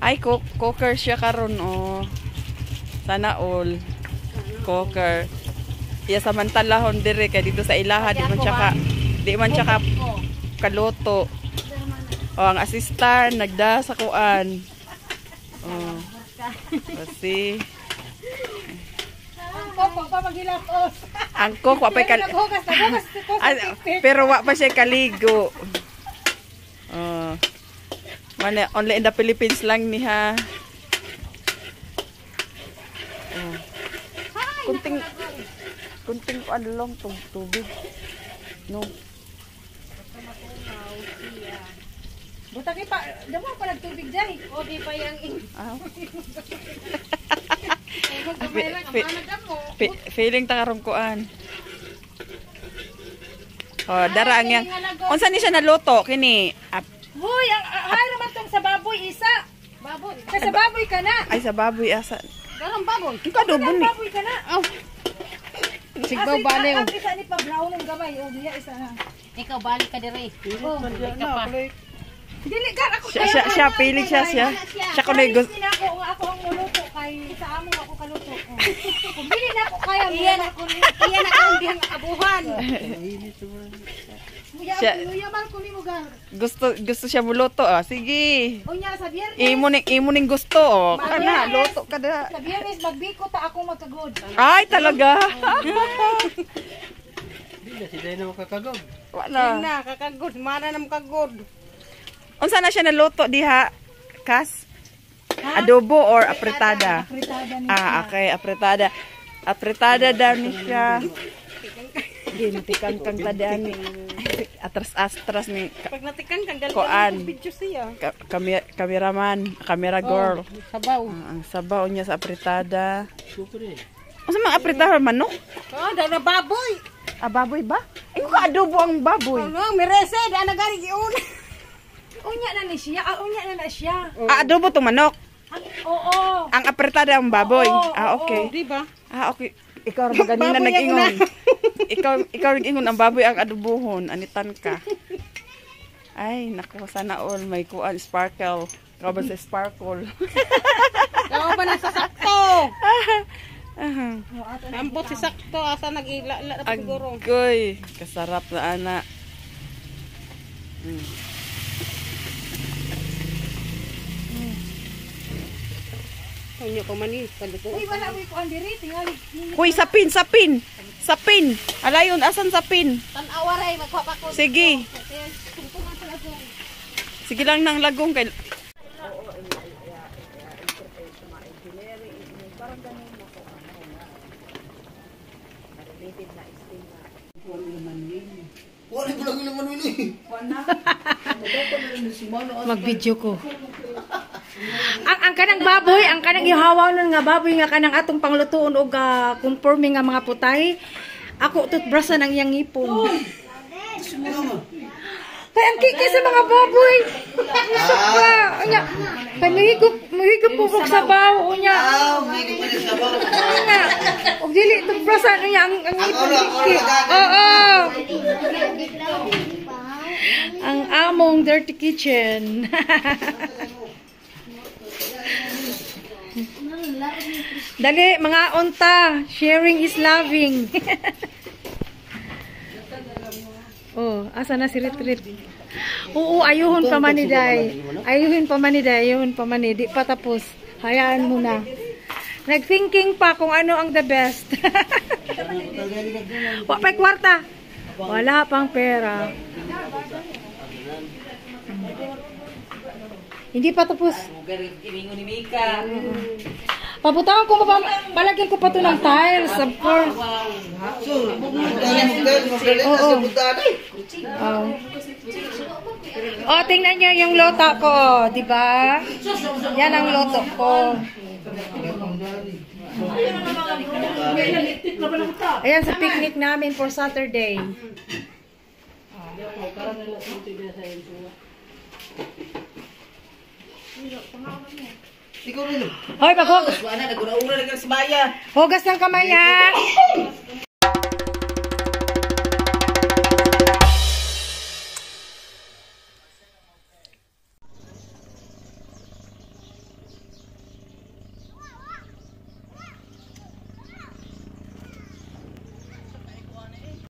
Ay, cooker siya karon oh. Sana all. Cooker. Iya samantalahon dire kay dito sa ilaha di man siya kaluto. Oh, ang assistant nagda sa kuan. Oh. Kasi ang cook wa pa pero wa pa siya kaligo. Oh. Mana only in the Philippines lang ni ha. Oh. Kunting ano lang tubig. No. Butaki pa, damo pa nagtubig dai. O di pa yang feeling ta karong kuan. Oh, dara ang yang. Unsa ni siya naluto kini? Hoy, ay naman tong sa baboy isa. Baboy. Kay sa baboy ka na. Ay sa baboy asa. Garang baboy. Ikaw adobo ni. Baboy ka na. Oh. Sigbaw bali. Ang isa ni pa brown ng gamay, o diya isa na. Ikaw balik ka dire. Dili ka ako. Siya piling siya. Siya ko nay gusto. Ako ang muluto kay sa amo ako kaluto. Kung dili na ako kaya Iyan ako diyang abuhan. Yaman ko ni mo gar. Gusto siya muluto ah. Sige. Unya sa biyernes. Imo ning gusto oh. Kana luto ka da. Sa biyernes magbiko ta ako magkagod. Ay talaga. Dili si Dai na makakagod. Wala. Na kakagod, mara nam kagod. Unsa na siya naluto diha? Kas? Adobo or apretada? Apretada ni. Okay, apretada. Apretada daw ni siya. Gintikan kang tadaan ni. Atras ni. Pag natikan kang Koan. video siya. Camera girl. Sabaw. Ang sabaw niya sa apretada. Unsa man apretada manok? Oh, daw na baboy. Baboy ba? Iko ka adobo ang baboy. Ano, mirese da na gari giun. Unya na ni siya. Unya na siya. Adobo to manok. Oo. Ang apretada ang baboy. Okay. Di ba? Okay. Ikaw ra ganina nag-ingon. ikaw nag-ingon ang baboy ang adobohon. Anitan ka. Ay, naku, sana all may kuan sparkle. Ikaw ba sa sparkle? Ikaw ba na sa sakto? Ambot si sakto asa nag-ilala siguro. Agoy, kasarap na ana. Kunyo ko man ni paluto. Uy, wala mo ko diri tingali. Kuy, sapin. Alayon, asan sapin? Tan-awaray magpapa ko. Sige. Sige lang nang lagong kay Mag-video ko. Ang kanang baboy, ang kanang ihawaw nun nga baboy nga kanang atong panglutuon og conforming nga mga putay. Ako tutbrasan ang iyang ngipon. Kay ang kiki sa mga baboy. Sobra. Unya, kay mahigop po kog sabaw unya. Unya, og dili tutbrasan unya ang ngipon kiki. Oo. Ang among dirty kitchen. Dali, mga unta. Sharing is loving. Oh, asa na si Rit-Rit? Oo, ayuhon pa maniday. Ayuhon pa maniday. Di pa tapos. Hayaan mo na. Nagthinking pa kung ano ang the best. Wapay kwarta. Wala pang pera. Hindi pa tapos. Pabutangan ko ba? Palagyan ko pa ito ng tiles, of course. Oh, tingnan nyo yung lota ko, di ba? Yan ang loto ko. Ayan sa picnic namin for Saturday. Hoy, hugas ng kamay ha.